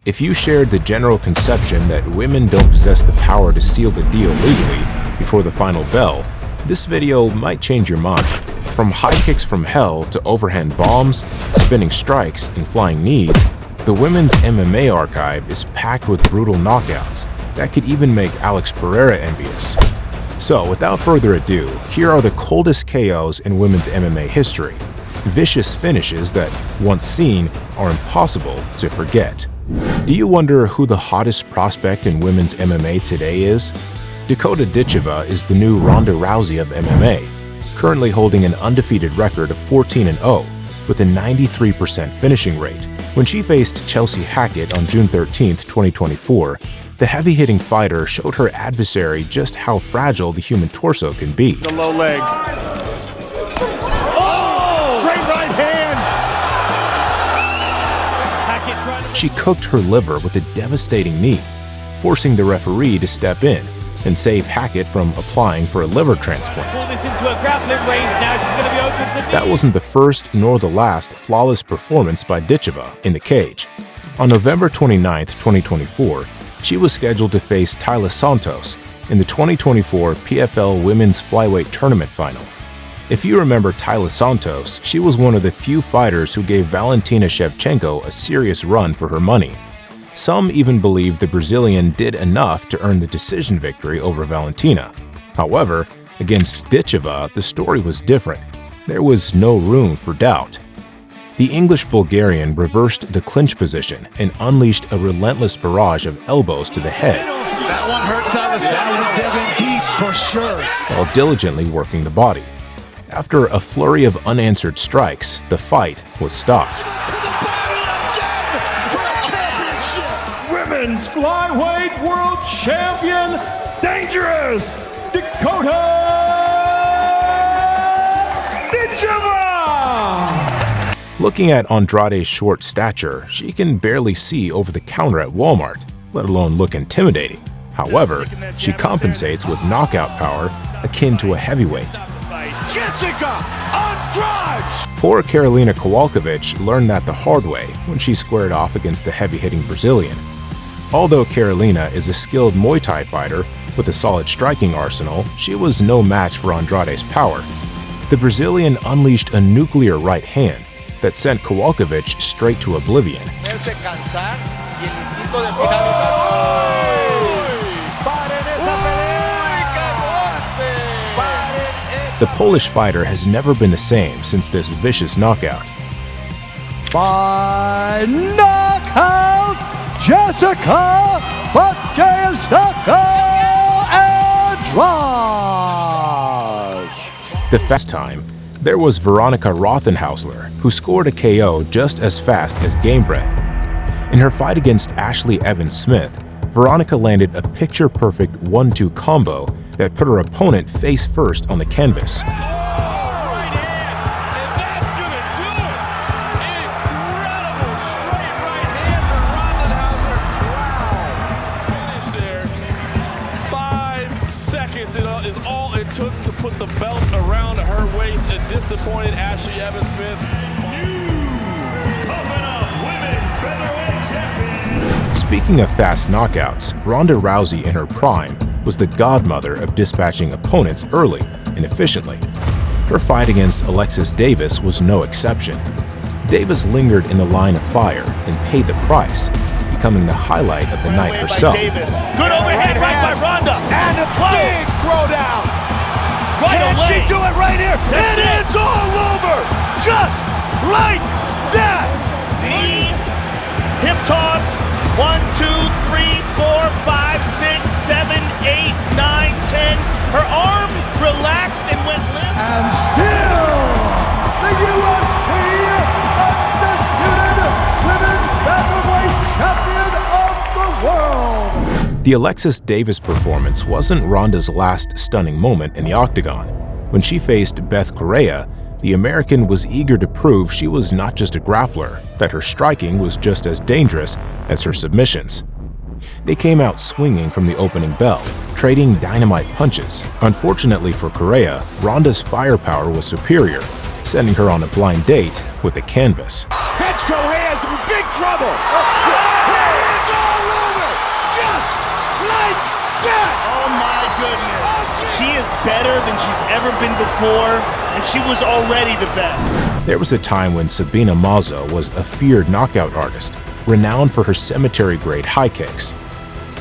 If you shared the general conception that women don't possess the power to seal the deal legally before the final bell, this video might change your mind. From high kicks from hell to overhand bombs, spinning strikes, and flying knees, the women's MMA archive is packed with brutal knockouts that could even make Alex Pereira envious. So without further ado, here are the coldest KOs in women's MMA history. Vicious finishes that, once seen, are impossible to forget. Do you wonder who the hottest prospect in women's MMA today is? Dakota Ditcheva is the new Ronda Rousey of MMA, currently holding an undefeated record of 14-0 with a 93% finishing rate. When she faced Chelsea Hackett on June 13, 2024, the heavy-hitting fighter showed her adversary just how fragile the human torso can be. The low leg. Oh! Straight right hand! Hackett. She cooked her liver with a devastating knee, forcing the referee to step in and save Hackett from applying for a liver transplant. That wasn't the first nor the last flawless performance by Ditcheva in the cage. On November 29, 2024, she was scheduled to face Taila Santos in the 2024 PFL Women's Flyweight Tournament final. If you remember Taila Santos, she was one of the few fighters who gave Valentina Shevchenko a serious run for her money. Some even believe the Brazilian did enough to earn the decision victory over Valentina. However, against Ditcheva, the story was different. There was no room for doubt. The English-Bulgarian reversed the clinch position and unleashed a relentless barrage of elbows to the head. That one hurt Taila Santos deep for sure. While diligently working the body. After a flurry of unanswered strikes, the fight was stopped. Women's Flyweight World Champion, dangerous Dakota Ditcheva! Looking at Andrade's short stature, she can barely see over the counter at Walmart, let alone look intimidating. However, she compensates with knockout power akin to a heavyweight. Jessica Andrade! Poor Karolina Kowalkiewicz learned that the hard way when she squared off against the heavy-hitting Brazilian. Although Karolina is a skilled Muay Thai fighter with a solid striking arsenal, she was no match for Andrade's power. The Brazilian unleashed a nuclear right hand that sent Kowalkiewicz straight to oblivion. The Polish fighter has never been the same since this vicious knockout. By knockout, Jessica Andrade! The fast time, there was Veronica Rothenhausler, who scored a KO just as fast as Gamebred. In her fight against Ashley Evans-Smith, Veronica landed a picture-perfect 1-2 combo that put her opponent face first on the canvas. Right hand, and that's gonna do it! Incredible straight right hand for Rothenhauser. Wow! Finished there. 5 seconds is all it took to put the belt around her waist. A disappointed Ashley Evans-Smith. Tough enough women's featherweight champion. Speaking of fast knockouts, Ronda Rousey in her prime was the godmother of dispatching opponents early and efficiently. Her fight against Alexis Davis was no exception. Davis lingered in the line of fire and paid the price, becoming the highlight of the night herself. Good overhead right by Ronda. And a big throwdown. Right Can she do it right here? It's all over. Just like that. The hip toss. 1, 2, 3, 4, 5, 6, 7, 8, 9, 10. Her arm relaxed and went limp. And still, the UFC undisputed women's featherweight champion of the world. The Alexis Davis performance wasn't Ronda's last stunning moment in the octagon. When she faced Beth Correa, the American was eager to prove she was not just a grappler, that her striking was just as dangerous as her submissions. They came out swinging from the opening bell, trading dynamite punches. Unfortunately for Correa, Ronda's firepower was superior, sending her on a blind date with the canvas. Correa's in big trouble. Here is she's ever been before, and she was already the best. There was a time when Sabina Mazo was a feared knockout artist, renowned for her cemetery-grade high kicks.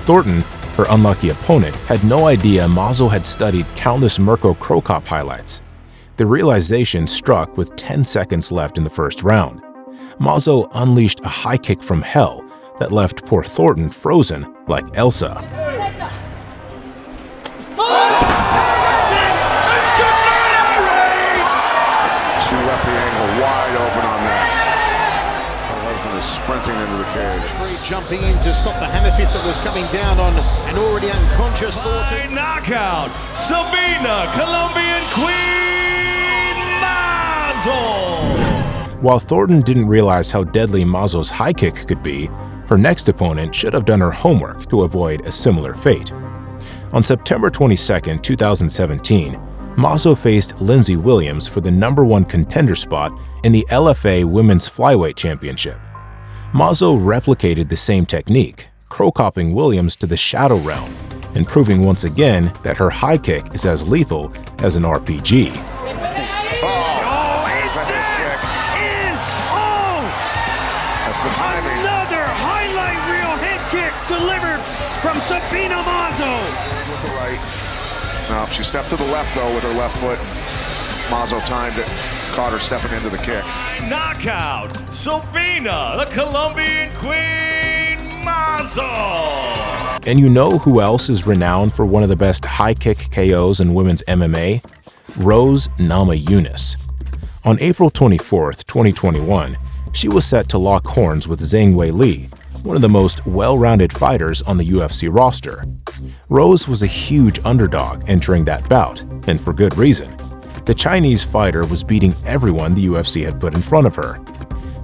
Thornton, her unlucky opponent, had no idea Mazo had studied countless Mirko Cro Cop highlights. The realization struck with 10 seconds left in the first round. Mazo unleashed a high kick from hell that left poor Thornton frozen like Elsa. She left the angle wide open on that. Her husband is sprinting into the cage. Jumping in to stop the hammer fist that was coming down on an already unconscious Thornton. Knockout, Sabina, Colombian Queen Mazo. While Thornton didn't realize how deadly Mazo's high kick could be, her next opponent should have done her homework to avoid a similar fate. On September 22, 2017, Mazo faced Lindsey Williams for the #1 contender spot in the LFA Women's Flyweight Championship. Mazo replicated the same technique, crow-copping Williams to the shadow realm and proving once again that her high kick is as lethal as an RPG. That's the timing. Another highlight reel head kick delivered from Sabina Mazo. With the right. No, she stepped to the left though with her left foot. Mazo timed it, caught her stepping into the kick. Knockout, Sabina, the Colombian Queen Mazo. And you know who else is renowned for one of the best high kick KOs in women's MMA? Rose Namajunas. On April 24, 2021, she was set to lock horns with Zhang Weili, one of the most well-rounded fighters on the UFC roster. Rose was a huge underdog entering that bout, and for good reason. The Chinese fighter was beating everyone the UFC had put in front of her.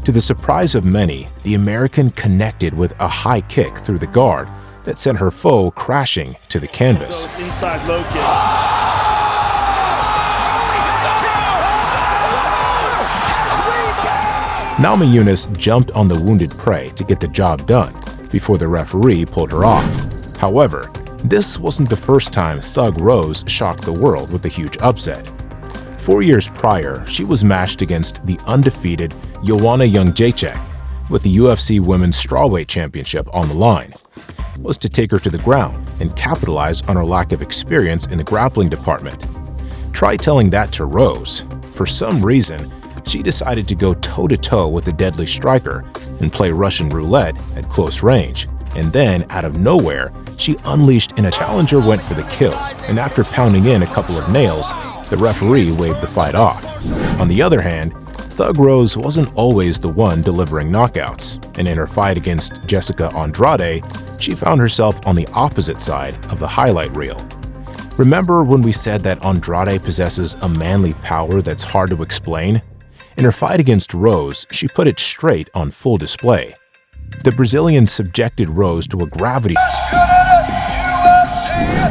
To the surprise of many, the American connected with a high kick through the guard that sent her foe crashing to the canvas. Inside low kick. Namajunas jumped on the wounded prey to get the job done before the referee pulled her off. However, this wasn't the first time Thug Rose shocked the world with a huge upset. 4 years prior, she was matched against the undefeated Joanna Jędrzejczyk with the UFC Women's Strawweight Championship on the line. It was to take her to the ground and capitalize on her lack of experience in the grappling department. Try telling that to Rose. For some reason, she decided to go toe-to-toe with the deadly striker and play Russian roulette at close range. And then, out of nowhere, she unleashed and a challenger went for the kill, and after pounding in a couple of nails, the referee waved the fight off. On the other hand, Thug Rose wasn't always the one delivering knockouts, and in her fight against Jessica Andrade, she found herself on the opposite side of the highlight reel. Remember when we said that Andrade possesses a manly power that's hard to explain? In her fight against Rose, she put it straight on full display. The Brazilian subjected Rose to a gravity.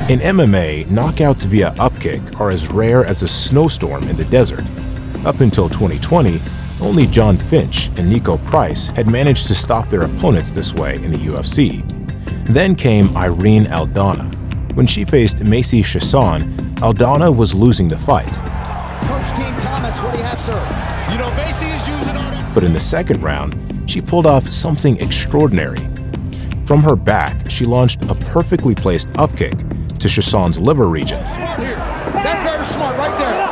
In MMA, knockouts via upkick are as rare as a snowstorm in the desert. Up until 2020, only John Finch and Nico Price had managed to stop their opponents this way in the UFC. Then came Irene Aldana. When she faced Macy Chiasson, Aldana was losing the fight. Coach Team Thomas, what do you have, sir? You know, Macy is using on. But in the second round, she pulled off something extraordinary. From her back, she launched a perfectly placed upkick to Chiasson's liver region. Smart here. That's very smart right there.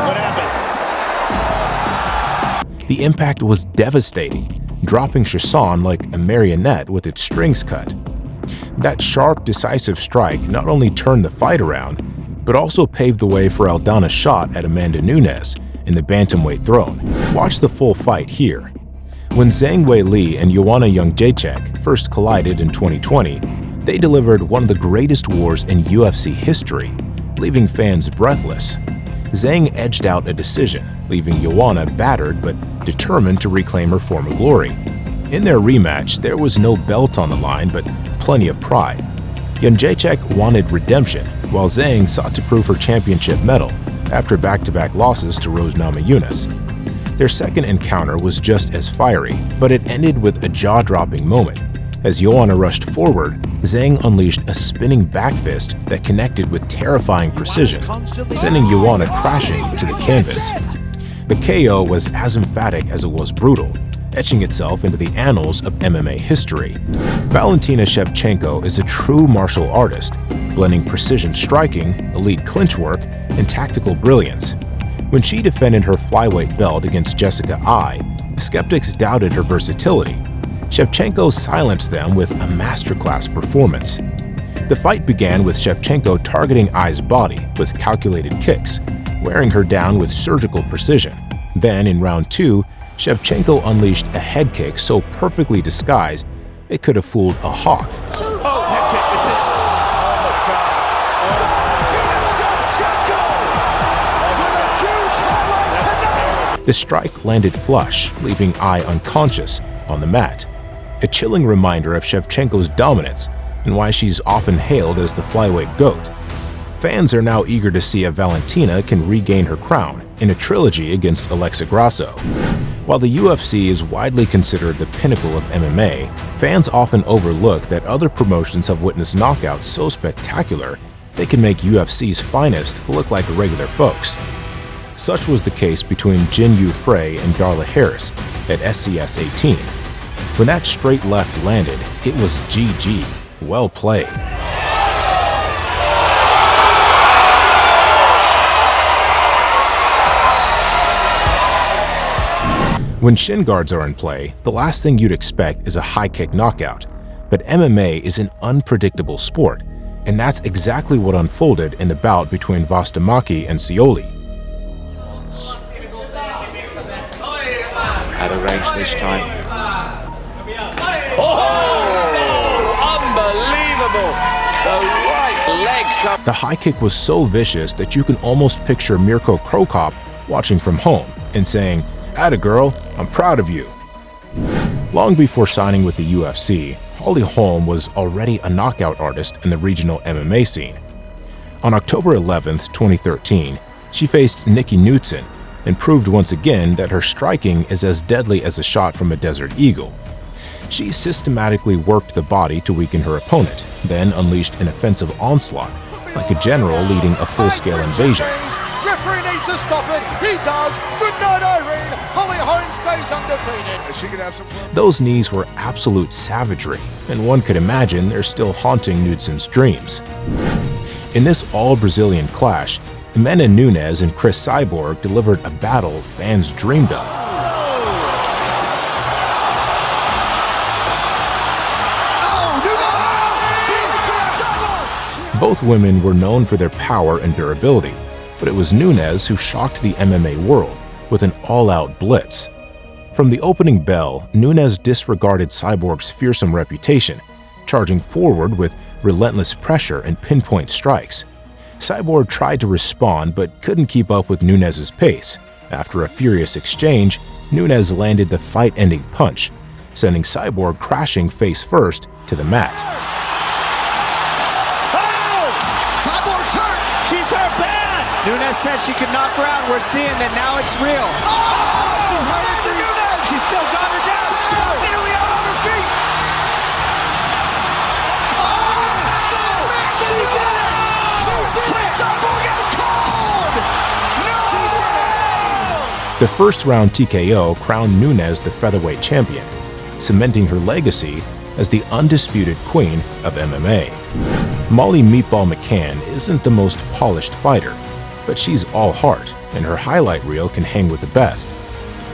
What happened? The impact was devastating, dropping Chiasson like a marionette with its strings cut. That sharp, decisive strike not only turned the fight around, but also paved the way for Aldana's shot at Amanda Nunes in the bantamweight throne. Watch the full fight here. When Zhang Weili and Joanna Jędrzejczyk first collided in 2020, they delivered one of the greatest wars in UFC history, leaving fans breathless. Zhang edged out a decision, leaving Joanna battered but determined to reclaim her former glory. In their rematch, there was no belt on the line, but plenty of pride. Jędrzejczyk wanted redemption, while Zhang sought to prove her championship medal after back-to-back losses to Rose Namajunas. Their second encounter was just as fiery, but it ended with a jaw-dropping moment. As Joanna rushed forward, Zhang unleashed a spinning back fist that connected with terrifying precision, sending Joanna crashing to the canvas. The KO was as emphatic as it was brutal, etching itself into the annals of MMA history. Valentina Shevchenko is a true martial artist, blending precision striking, elite clinch work, and tactical brilliance. When she defended her flyweight belt against Jessica Ai, skeptics doubted her versatility. Shevchenko silenced them with a masterclass performance. The fight began with Shevchenko targeting Ai's body with calculated kicks, wearing her down with surgical precision. Then, in round 2, Shevchenko unleashed a head kick so perfectly disguised it could have fooled a hawk. Oh, head kick, that's it. Oh, God. Valentina Shevchenko with a huge highlight tonight. The strike landed flush, leaving Ai unconscious on the mat. A chilling reminder of Shevchenko's dominance and why she's often hailed as the flyweight GOAT. Fans are now eager to see if Valentina can regain her crown in a trilogy against Alexa Grasso. While the UFC is widely considered the pinnacle of MMA, fans often overlook that other promotions have witnessed knockouts so spectacular they can make UFC's finest look like regular folks. Such was the case between Jin Yu Frey and Darla Harris at SCS 18. When that straight left landed, it was GG. Well played. When shin guards are in play, the last thing you'd expect is a high kick knockout. But MMA is an unpredictable sport, and that's exactly what unfolded in the bout between Vastamaki and Scioli. Out of range this time. Unbelievable! The right leg comes. The high kick was so vicious that you can almost picture Mirko Krokop watching from home and saying, "Atta girl, I'm proud of you." Long before signing with the UFC, Holly Holm was already a knockout artist in the regional MMA scene. On October 11, 2013, she faced Nikki Knudsen and proved once again that her striking is as deadly as a shot from a Desert Eagle. She systematically worked the body to weaken her opponent, then unleashed an offensive onslaught, like a general leading a full-scale invasion. Referee needs to stop it. He does. Good night, Irene. Holly Holm stays undefeated. She could have some fun. Those knees were absolute savagery, and one could imagine they're still haunting Knudsen's dreams. In this all-Brazilian clash, Amanda Nunes and Chris Cyborg delivered a battle fans dreamed of. Both women were known for their power and durability, but it was Nunes who shocked the MMA world with an all-out blitz. From the opening bell, Nunes disregarded Cyborg's fearsome reputation, charging forward with relentless pressure and pinpoint strikes. Cyborg tried to respond but couldn't keep up with Nunes' pace. After a furious exchange, Nunes landed the fight-ending punch, sending Cyborg crashing face first to the mat. Cyborg's hurt. She's hurt bad. Nunes said she could knock her out. We're seeing that now it's real. She's hurt. Nunes. She's still got her down. Cyborg nearly out on her feet. She did it. She did it. Cyborg out cold. No. She did it. The first-round TKO crowned Nunes the featherweight champion, cementing her legacy as the undisputed queen of MMA. Molly Meatball McCann isn't the most polished fighter, but she's all heart, and her highlight reel can hang with the best.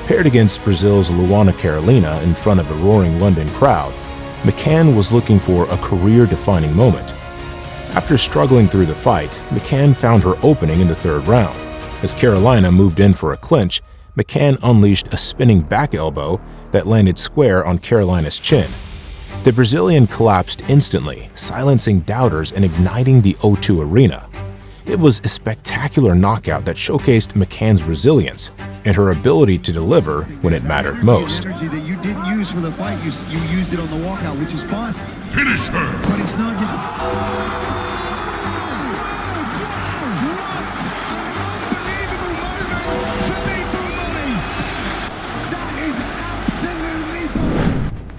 Paired against Brazil's Luana Carolina in front of a roaring London crowd, McCann was looking for a career-defining moment. After struggling through the fight, McCann found her opening in the third round. As Carolina moved in for a clinch, McCann unleashed a spinning back elbow that landed square on Carolina's chin. The Brazilian collapsed instantly, silencing doubters and igniting the O2 arena. It was a spectacular knockout that showcased McCann's resilience and her ability to deliver when it mattered most. Energy that you didn't use for the fight, you used it on the walkout, which is fine. Finish her! But it's not just...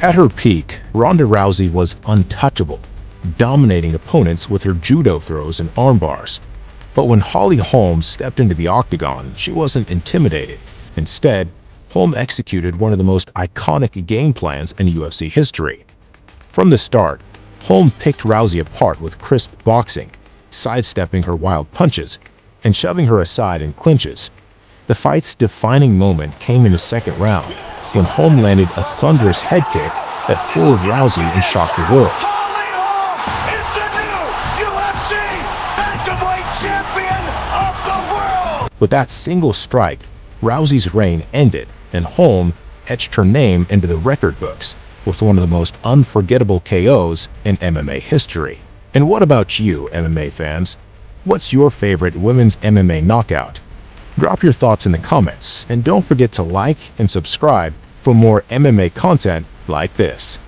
At her peak, Ronda Rousey was untouchable, dominating opponents with her judo throws and arm bars. But when Holm stepped into the octagon, she wasn't intimidated. Instead, Holm executed one of the most iconic game plans in UFC history. From the start, Holm picked Rousey apart with crisp boxing, sidestepping her wild punches and shoving her aside in clinches. The fight's defining moment came in the second round, when Holm landed a thunderous head kick that floored Rousey and shocked the world. Is the new UFC bantamweight champion of the world! With that single strike, Rousey's reign ended, and Holm etched her name into the record books with one of the most unforgettable KOs in MMA history. And what about you, MMA fans? What's your favorite women's MMA knockout? Drop your thoughts in the comments, and don't forget to like and subscribe for more MMA content like this.